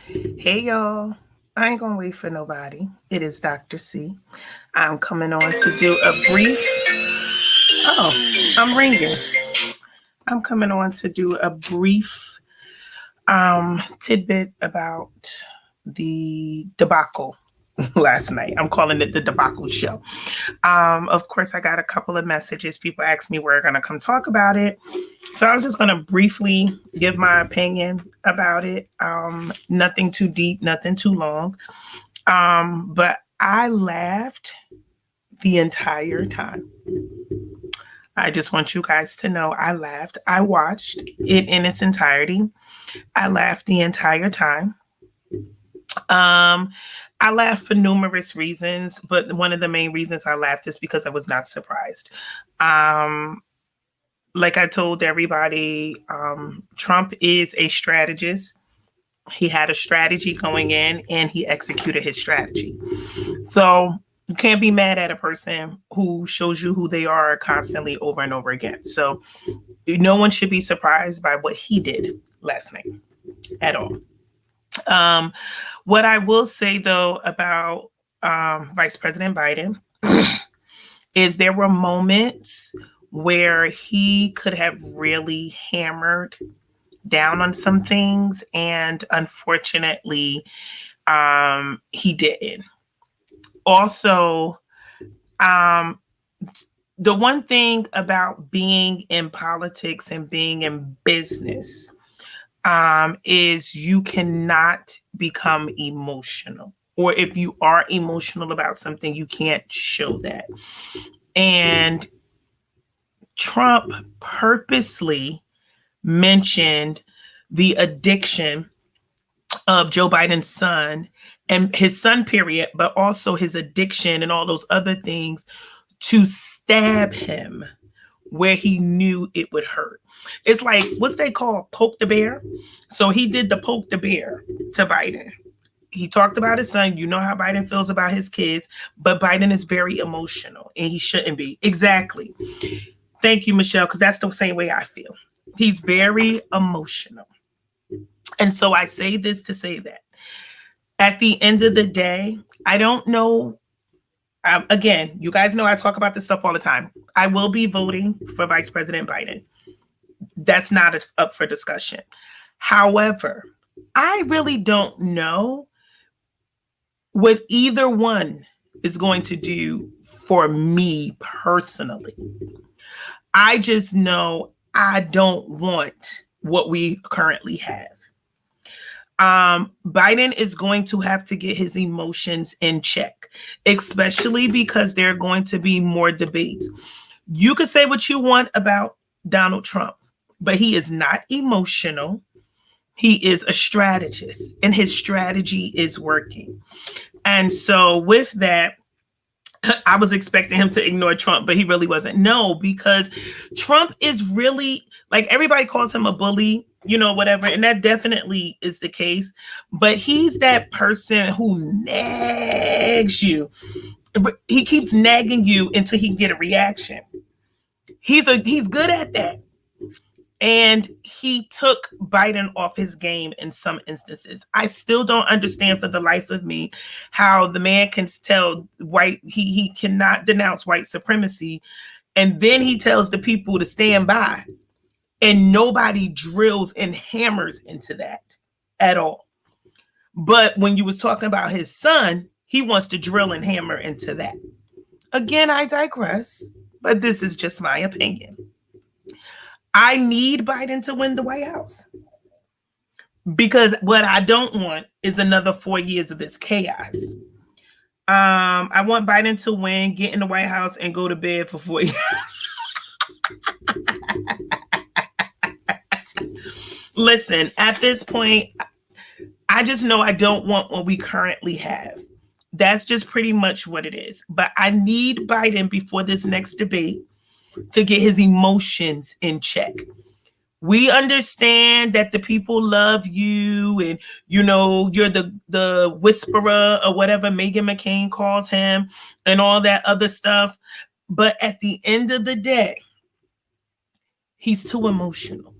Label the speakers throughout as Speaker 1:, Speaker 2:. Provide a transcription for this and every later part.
Speaker 1: Hey y'all, I ain't gonna wait for nobody. It is Dr. C. I'm coming on to do a I'm ringing. I'm coming on to do a brief tidbit about the debacle last night. I'm calling it the debacle show. Of course, I got a couple of messages. People asked me where we're gonna come talk about it. So I was just gonna briefly give my opinion about it. Nothing too deep, nothing too long. But I laughed the entire time. I just want you guys to know I laughed. I watched it in its entirety. I laughed the entire time. Um, I laughed for numerous reasons, but one of the main reasons I laughed is because I was not surprised. Um, like I told everybody, Trump is a strategist. He had a strategy going in and he executed his strategy. So you can't be mad at a person who shows you who they are constantly over and over again. So no one should be surprised by what he did last night at all. Um, what I will say though about Vice President Biden is there were moments where he could have really hammered down on some things, and unfortunately, he didn't. Also, um, the one thing about being in politics and being in business is you cannot become emotional. Or if you are emotional about something, you can't show that. And Trump purposely mentioned the addiction of Joe Biden's son and his son, period, but also his addiction and all those other things to stab him where he knew it would hurt. It's like, what's they call poke the bear? So he did the poke the bear to Biden. He talked about his son. You know how Biden feels about his kids, but Biden is very emotional and he shouldn't be. Exactly. Thank you, Michelle, because that's the same way I feel. He's very emotional. And so I say this to say that at the end of the day, I don't know. Again, you guys know I talk about this stuff all the time. I will be voting for Vice President Biden. That's not up for discussion. However, I really don't know what either one is going to do for me personally. I just know I don't want what we currently have. Biden is going to have to get his emotions in check, especially because there are going to be more debates. You could say what you want about Donald Trump, but he is not emotional. He is a strategist, and his strategy is working. And so, with that, I was expecting him to ignore Trump, but he really wasn't. No, because Trump is really, like, everybody calls him a bully, whatever. And that definitely is the case. But he's that person who nags you. He keeps nagging you until he can get a reaction. He's good at that. And he took Biden off his game in some instances. I still don't understand for the life of me how the man can tell he cannot denounce white supremacy. And then he tells the people to stand by, and nobody drills and hammers into that at all. But when you was talking about his son, he wants to drill and hammer into that. Again, I digress, but this is just my opinion. I need Biden to win the White House because what I don't want is another 4 years of this chaos. I want Biden to win, get in the White House, and go to bed for 4 years. Listen, at this point, I just know I don't want what we currently have. That's just pretty much what it is. But I need Biden before this next debate to get his emotions in check. We understand that the people love you and, you're the whisperer or whatever Meghan McCain calls him and all that other stuff. But at the end of the day, he's too emotional.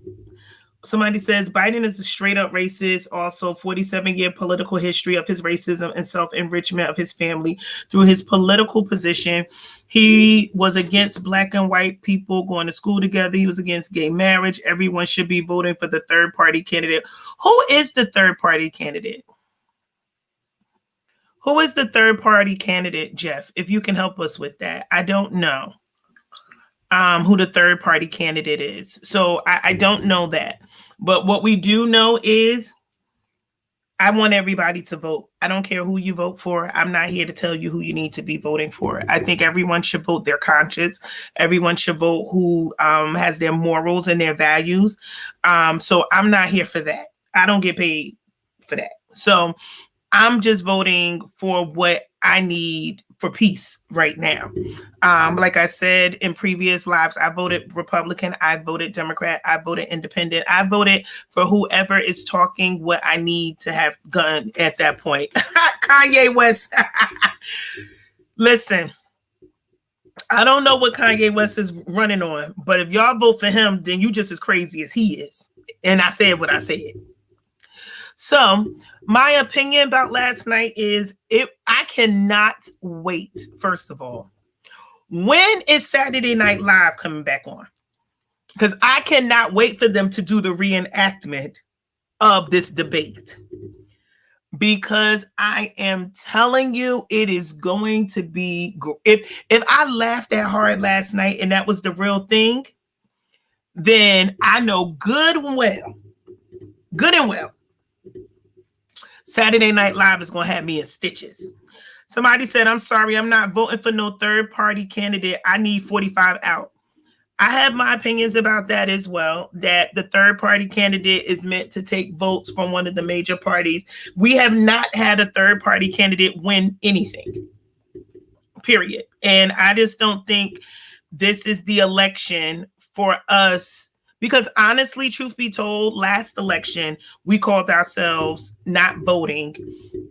Speaker 1: Somebody says Biden is a straight up racist. Also, 47-year political history of his racism and self-enrichment of his family through his political position. He was against black and white people going to school together. He was against gay marriage. Everyone should be voting for the third party candidate. Who is the third party candidate? Who is the third party candidate, Jeff? If you can help us with that. I don't know who the third party candidate is. So I don't know that. But what we do know is I want everybody to vote. I don't care who you vote for. I'm not here to tell you who you need to be voting for. I think everyone should vote their conscience. Everyone should vote who has their morals and their values. So I'm not here for that. I don't get paid for that. So I'm just voting for what I need for peace right now. Like I said in previous lives, I voted Republican, I voted Democrat, I voted Independent, I voted for whoever is talking what I need to have done at that point. Kanye West. Listen, I don't know what Kanye West is running on, but if y'all vote for him, then you just as crazy as he is. And I said what I said. So my opinion about last night is I cannot wait, first of all. When is Saturday Night Live coming back on? Because I cannot wait for them to do the reenactment of this debate. Because I am telling you, it is going to be, if I laughed that hard last night and that was the real thing, then I know good and well, Saturday Night Live is going to have me in stitches. Somebody said, I'm sorry, I'm not voting for no third party candidate. I need 45 out. I have my opinions about that as well, that the third party candidate is meant to take votes from one of the major parties. We have not had a third party candidate win anything, period. And I just don't think this is the election for us. Because honestly, truth be told, last election, we called ourselves not voting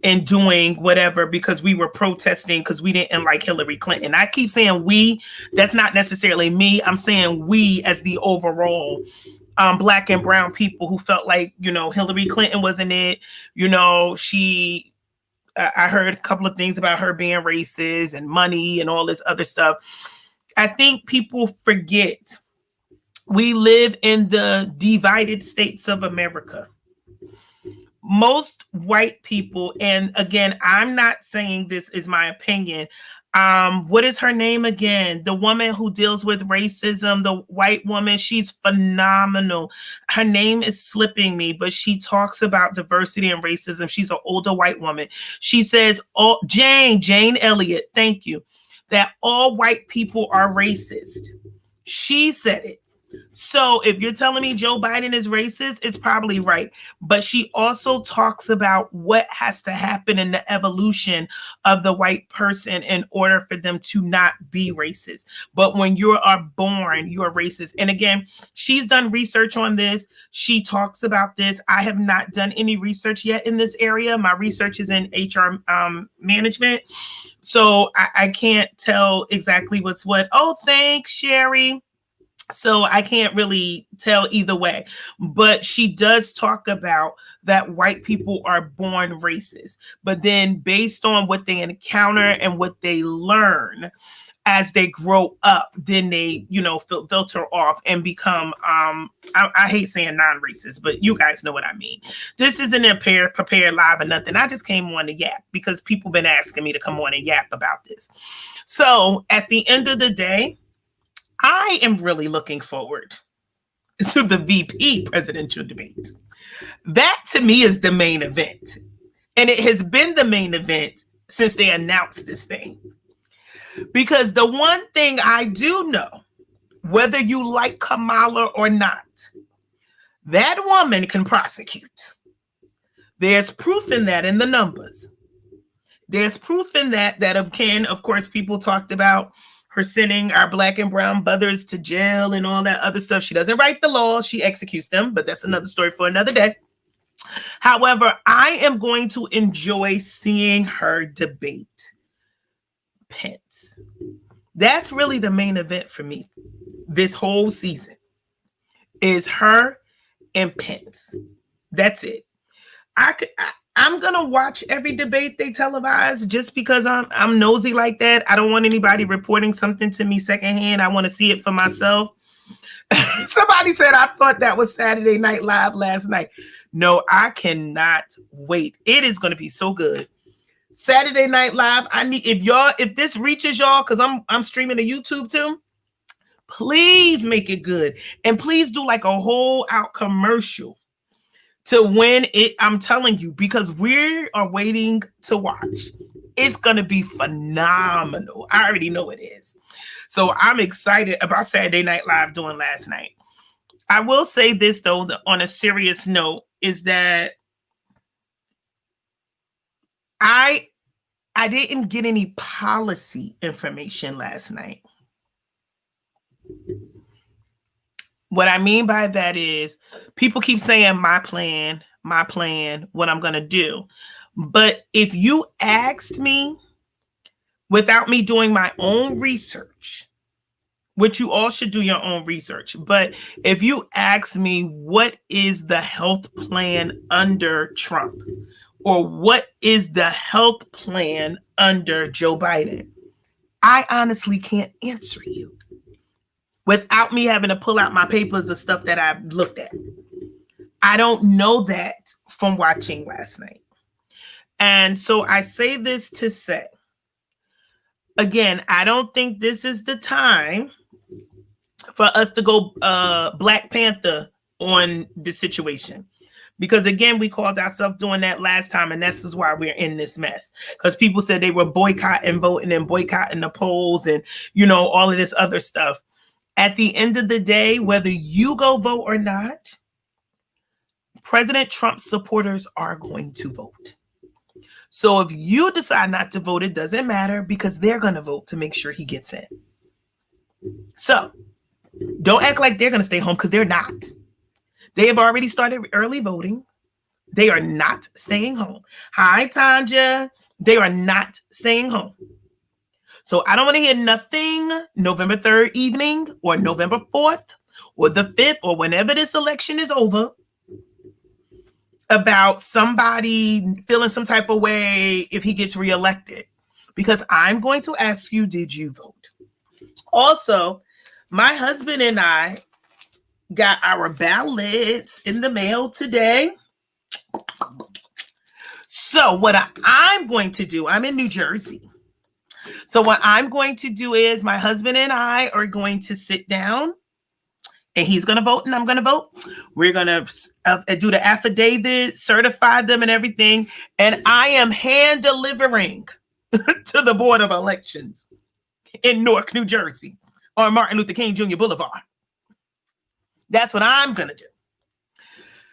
Speaker 1: and doing whatever because we were protesting because we didn't like Hillary Clinton. I keep saying we, that's not necessarily me. I'm saying we as the overall black and brown people who felt like, Hillary Clinton wasn't it. I heard a couple of things about her being racist and money and all this other stuff. I think people forget we live in the divided states of America. Most white people, and again, I'm not saying this is my opinion. What is her name again? The woman who deals with racism, the white woman, she's phenomenal. Her name is slipping me, but she talks about diversity and racism. She's an older white woman. She says, Jane Elliott, thank you, that all white people are racist. She said it. So if you're telling me Joe Biden is racist, it's probably right. But she also talks about what has to happen in the evolution of the white person in order for them to not be racist. But when you are born, you're racist. And again, she's done research on this. She talks about this. I have not done any research yet in this area. My research is in HR management. So I can't tell exactly what's what. Oh, thanks, Sherry. So I can't really tell either way, but she does talk about that white people are born racist, but then based on what they encounter and what they learn as they grow up, then they, filter off and become, I hate saying non-racist, but you guys know what I mean. This isn't a prepared live or nothing. I just came on to yap because people been asking me to come on and yap about this. So at the end of the day, I am really looking forward to the VP presidential debate. That to me is the main event. And it has been the main event since they announced this thing. Because the one thing I do know, whether you like Kamala or not, that woman can prosecute. There's proof in that in the numbers. There's proof in that of course, people talked about her sending our black and brown brothers to jail and all that other stuff. She doesn't write the laws, she executes them, but that's another story for another day. However, I am going to enjoy seeing her debate Pence. That's really the main event for me this whole season, is her and Pence. That's it. I'm gonna watch every debate they televise just because I'm nosy like that. I don't want anybody reporting something to me secondhand. I want to see it for myself. Somebody said I thought that was Saturday Night Live last night. No, I cannot wait. It is going to be so good. Saturday Night Live. I need if this reaches y'all, because I'm streaming to YouTube too. Please make it good, and please do like a whole out commercial to win it. I'm telling you, because we are waiting to watch. It's gonna be phenomenal. I already know it is. So I'm excited about Saturday Night Live doing last night. I will say this though, on a serious note, is that I didn't get any policy information last night. What I mean by that is people keep saying my plan, what I'm going to do. But if you asked me without me doing my own research, which you all should do your own research, but if you ask me what is the health plan under Trump or what is the health plan under Joe Biden, I honestly can't answer you without me having to pull out my papers of stuff that I've looked at. I don't know that from watching last night. And so I say this to say, again, I don't think this is the time for us to go Black Panther on the situation. Because again, we called ourselves doing that last time, and this is why we're in this mess. Because people said they were boycotting voting and boycotting the polls and, all of this other stuff. At the end of the day, whether you go vote or not, President Trump's supporters are going to vote. So if you decide not to vote, it doesn't matter because they're going to vote to make sure he gets in. So don't act like they're going to stay home because they're not. They have already started early voting. They are not staying home. Hi, Tanja. They are not staying home. So I don't want to hear nothing November 3rd evening or November 4th or the 5th or whenever this election is over about somebody feeling some type of way if he gets reelected. Because I'm going to ask you, did you vote? Also, my husband and I got our ballots in the mail today. So what I'm going to do, I'm in New Jersey. So what I'm going to do is my husband and I are going to sit down and he's going to vote and I'm going to vote. We're going to do the affidavit, certify them and everything. And I am hand delivering to the Board of Elections in Newark, New Jersey on Martin Luther King Jr. Boulevard. That's what I'm going to do.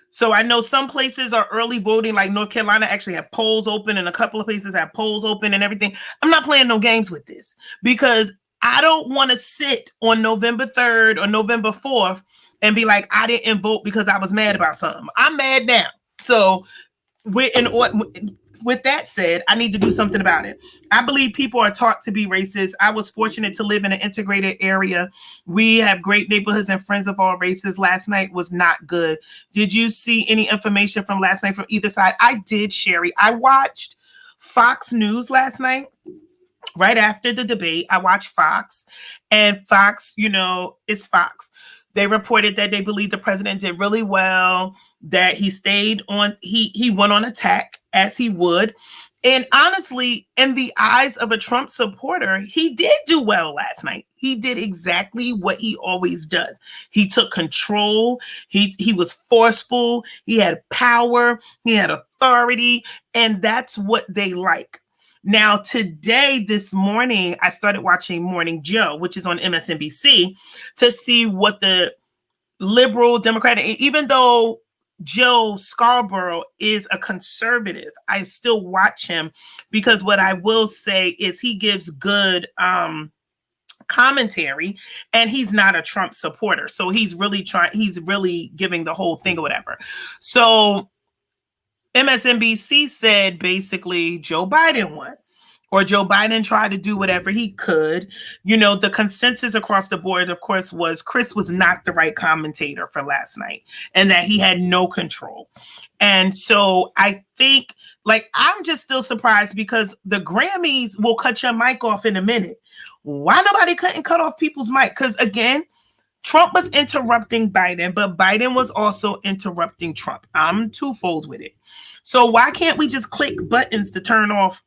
Speaker 1: So I know some places are early voting, like North Carolina actually have polls open and a couple of places have polls open and everything. I'm not playing no games with this because I don't want to sit on November 3rd or November 4th and be like, I didn't vote because I was mad about something. I'm mad now. So with that said, I need to do something about it. I believe people are taught to be racist. I was fortunate to live in an integrated area. We have great neighborhoods and friends of all races. Last night was not good. Did you see any information from last night from either side? I did, Sherry. I watched Fox News last night. Right after the debate, I watched Fox. And Fox, it's Fox. They reported that they believe the president did really well, that he stayed on, he went on attack as he would. And honestly, in the eyes of a Trump supporter, he did do well last night. He did exactly what he always does. He took control. He was forceful. He had power. He had authority. And that's what they like. Now, today, this morning, I started watching Morning Joe, which is on MSNBC, to see what the liberal Democrat, even though Joe Scarborough is a conservative, I still watch him because what I will say is he gives good commentary and he's not a Trump supporter. So he's really giving the whole thing or whatever. So MSNBC said basically Joe Biden won. or Joe Biden tried to do whatever he could. You know, the consensus across the board, of course, was Chris was not the right commentator for last night and that he had no control. And so I think, like, I'm just still surprised because the Grammys will cut your mic off in a minute. Why nobody couldn't cut off people's mic? Because again, Trump was interrupting Biden, but Biden was also interrupting Trump. I'm twofold with it. So why can't we just click buttons to turn off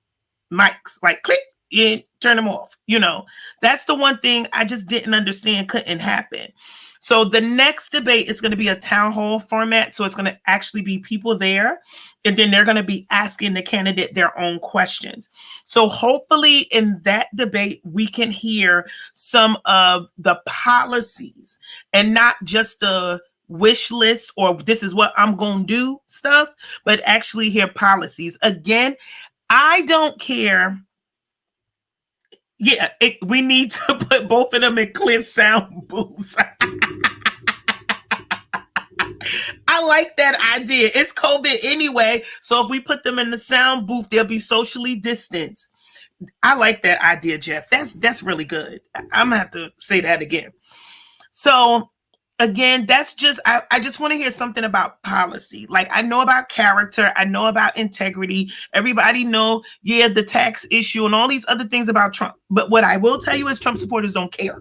Speaker 1: mics? Like click and turn them off. You know, that's the one thing I just didn't understand couldn't happen. So the next debate is going to be a town hall format. So it's going to actually be people there, and then they're going to be asking the candidate their own questions. So hopefully in that debate, we can hear some of the policies and not just the wish list or this is what I'm going to do stuff, but actually hear policies. Again, I don't care. Yeah, we need to put both of them in clear sound booths. I like that idea. It's COVID anyway, so if we put them in the sound booth, they'll be socially distanced. I like that idea, Jeff. That's really good. I'm gonna have to say that again. So again, that's just I just want to hear something about policy. Like I know about character, I know about integrity. Everybody know, yeah, the tax issue and all these other things about Trump. But what I will tell you is Trump supporters don't care.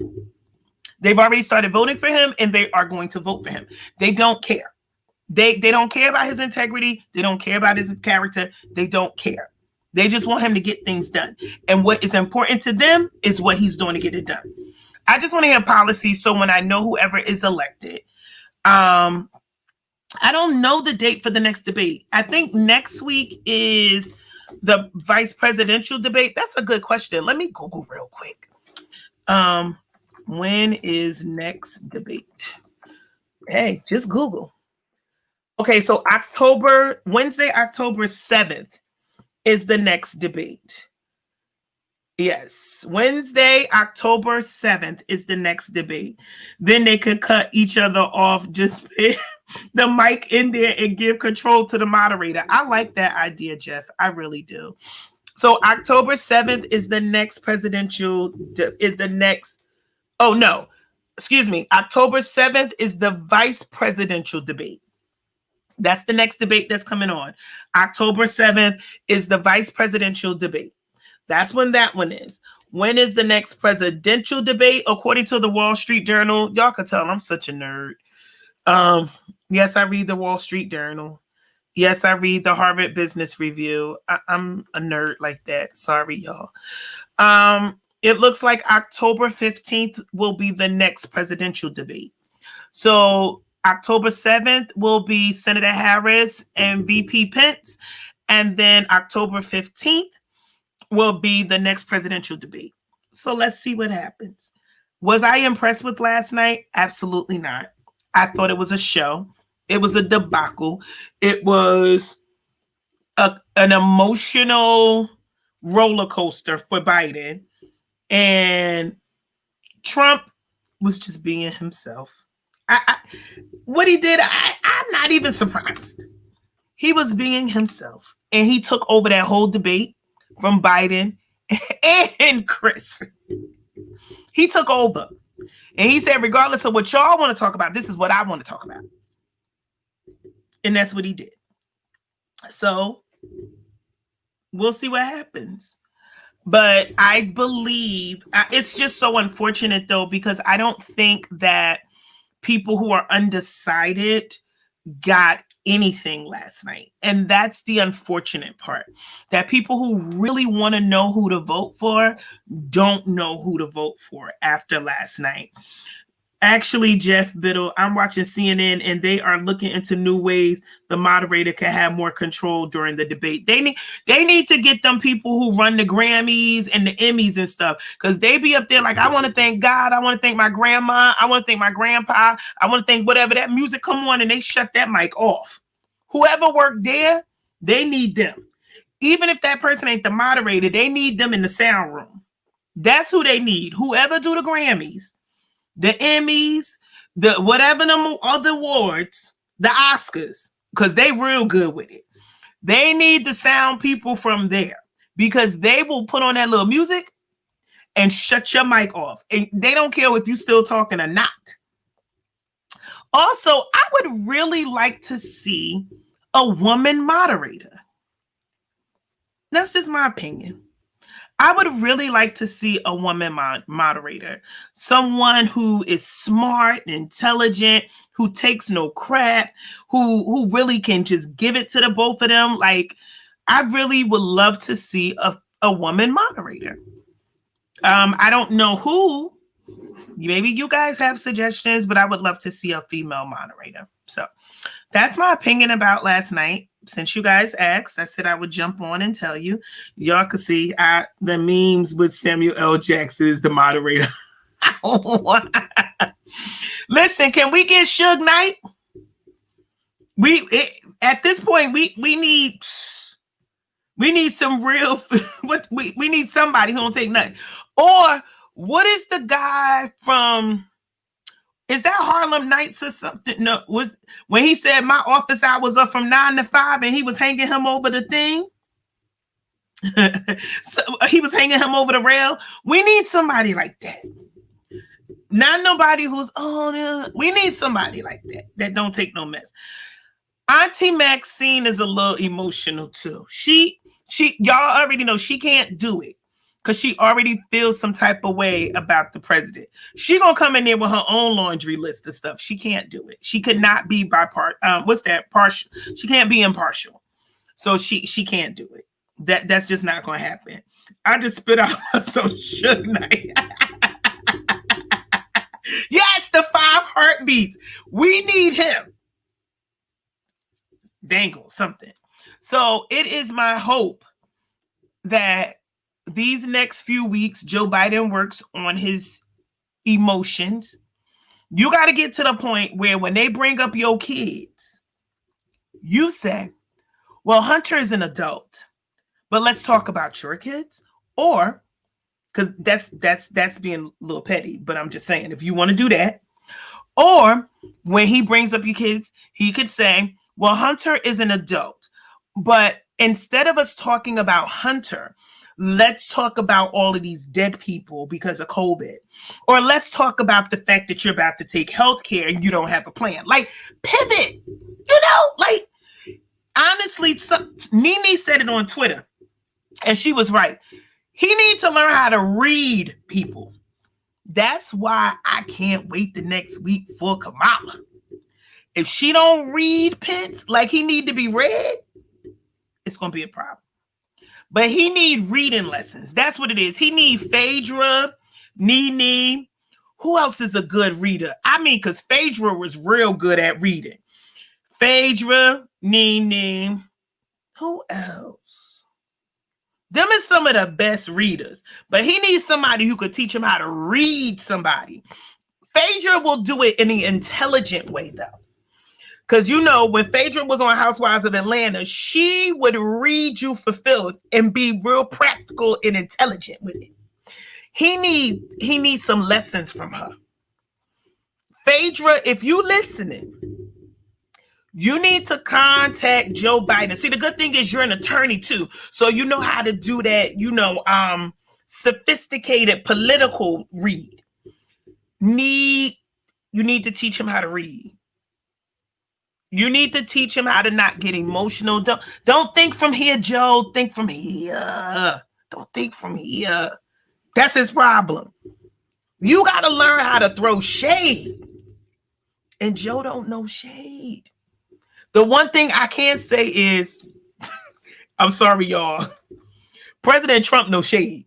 Speaker 1: They've already started voting for him and they are going to vote for him. They don't care. They don't care about his integrity. They don't care about his character. They don't care. They just want him to get things done. And what is important to them is what he's doing to get it done. I just want to hear policy so when I know whoever is elected, I don't know the date for the next debate. I think next week is the vice presidential debate. That's a good question. Let me Google real quick. When is next debate? Hey, just Google. Okay, so Wednesday, October 7th is the next debate. Yes, Wednesday, October 7th is the next debate. Then they could cut each other off, just the mic in there and give control to the moderator. I like that idea, Jeff. I really do. So October 7th is the next October 7th is the vice presidential debate. That's the next debate that's coming on. October 7th is the vice presidential debate. That's when that one is. When is the next presidential debate? According to the Wall Street Journal, y'all can tell I'm such a nerd. Yes, I read the Wall Street Journal. Yes, I read the Harvard Business Review. I'm a nerd like that. Sorry, y'all. It looks like October 15th will be the next presidential debate. So October 7th will be Senator Harris and VP Pence. And then October 15th will be the next presidential debate. So let's see what happens. Was I impressed with last night? Absolutely not. I thought it was a show. It was a debacle. It was an emotional roller coaster for Biden. And Trump was just being himself. What he did, I'm not even surprised. He was being himself. And he took over that whole debate from Biden and Chris. He took over. And he said, regardless of what y'all want to talk about, this is what I want to talk about. And that's what he did. So we'll see what happens. But I believe it's just so unfortunate, though, because I don't think that people who are undecided got anything last night. And that's the unfortunate part, that people who really want to know who to vote for don't know who to vote for after last night. Actually, Jeff Biddle, I'm watching CNN and they are looking into new ways the moderator can have more control during the debate. They need to get them people who run the Grammys and the Emmys and stuff, because they be up there like, I want to thank God, I want to thank my grandma, I want to thank my grandpa, I want to thank whatever. That music come on and they shut that mic off. Whoever worked there, they need them. Even if that person ain't the moderator, they need them in the sound room. That's who they need. Whoever do the Grammys, the Emmys, the whatever the other awards, the Oscars, because they real good with it. They need the sound people from there. because they will put on that little music and shut your mic off. And they don't care if you're still talking or not. Also, I would really like to see a woman moderator. That's just my opinion. I would really like to see a woman moderator. Someone who is smart, intelligent, who takes no crap, who really can just give it to the both of them. Like, I really would love to see a woman moderator. I don't know who. Maybe you guys have suggestions, but I would love to see a female moderator. So that's my opinion about last night. Since you guys asked, I said I would jump on and tell you. Y'all could see the memes with Samuel L. Jackson as the moderator. Listen, can we get Suge Knight? At this point, we need some real. We need somebody who don't take nothing. Or what is the guy from? Is that Harlem Nights or something? No, was when he said my office hours are from 9 to 5 and he was hanging him over the thing. So he was hanging him over the rail. We need somebody like that. Not nobody who's we need somebody like that don't take no mess. Auntie Maxine is a little emotional too. She y'all already know she can't do it because she already feels some type of way about the president. She gonna come in there with her own laundry list of stuff. She can't do it. She could not be partial. She can't be impartial. So she can't do it. That's just not gonna happen. I just spit out so Suge Knight. Yes, the 5 heartbeats. We need him. Dangle something. So it is my hope that these next few weeks, Joe Biden works on his emotions. You got to get to the point where when they bring up your kids, you say, well, Hunter is an adult, but let's talk about your kids. Or, because that's being a little petty, but I'm just saying, if you want to do that. Or when he brings up your kids, he could say, well, Hunter is an adult, but instead of us talking about Hunter, let's talk about all of these dead people because of COVID. Or let's talk about the fact that you're about to take healthcare and you don't have a plan. Like, pivot, like, honestly, Nene said it on Twitter, and she was right. He needs to learn how to read people. That's why I can't wait the next week for Kamala. If she don't read Pence like he need to be read, it's going to be a problem. But he need reading lessons. That's what it is. He need Phaedra, Nene. Who else is a good reader? I mean, because Phaedra was real good at reading. Phaedra, Nene. Who else? Them is some of the best readers. But he needs somebody who could teach him how to read somebody. Phaedra will do it in the intelligent way, though. Because, when Phaedra was on Housewives of Atlanta, she would read you for filth and be real practical and intelligent with it. He needs some lessons from her. Phaedra, if you listening, you need to contact Joe Biden. See, the good thing is you're an attorney too. So you know how to do that, sophisticated political read. You need to teach him how to read. You need to teach him how to not get emotional. Don't think from here, Joe. Think from here. Don't think from here. That's his problem. You got to learn how to throw shade. And Joe don't know shade. The one thing I can say is, I'm sorry, y'all. President Trump no shade.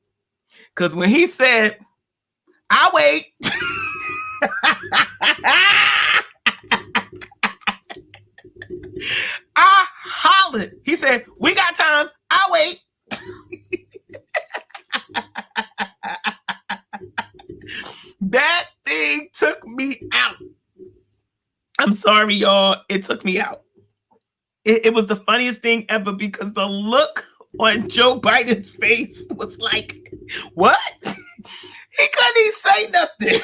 Speaker 1: Because when he said, I'll wait. I hollered. He said, we got time. I'll wait. That thing took me out. I'm sorry, y'all. It took me out. It was the funniest thing ever because the look on Joe Biden's face was like, what? He couldn't even say nothing.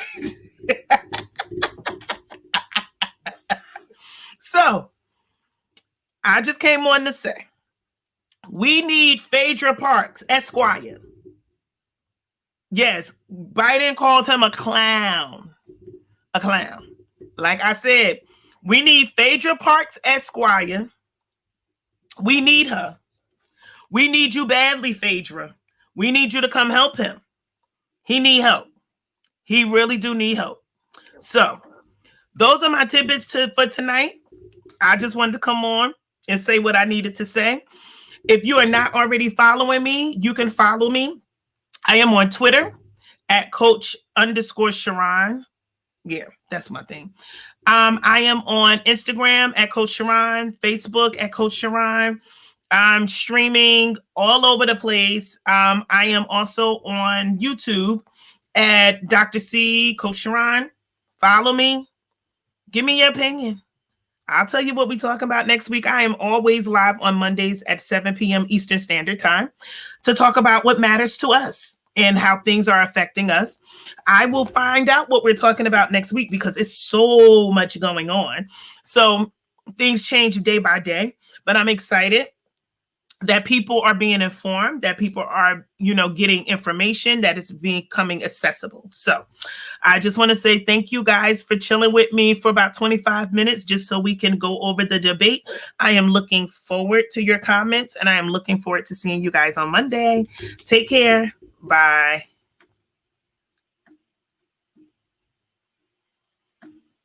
Speaker 1: So, I just came on to say, We need Phaedra Parks, Esquire. Yes, Biden called him a clown. A clown. Like I said, we need Phaedra Parks, Esquire. We need her. We need you badly, Phaedra. We need you to come help him. He need help. He really do need help. So those are my tidbits for tonight. I just wanted to come on and say what I needed to say. If you are not already following me, you can follow me. I am on Twitter at Coach_Sharon. Yeah, that's my thing. I am on Instagram at Coach Sharon, Facebook at Coach Sharon. I'm streaming all over the place. I am also on YouTube at Dr. C, Coach Sharon. Follow me. Give me your opinion. I'll tell you what we talk about next week. I am always live on Mondays at 7 p.m. Eastern Standard Time to talk about what matters to us and how things are affecting us. I will find out what we're talking about next week because it's so much going on. So things change day by day, but I'm excited that people are being informed, that people are, getting information that is becoming accessible. So I just want to say thank you guys for chilling with me for about 25 minutes, just so we can go over the debate. I am looking forward to your comments, and I am looking forward to seeing you guys on Monday. Take care. Bye.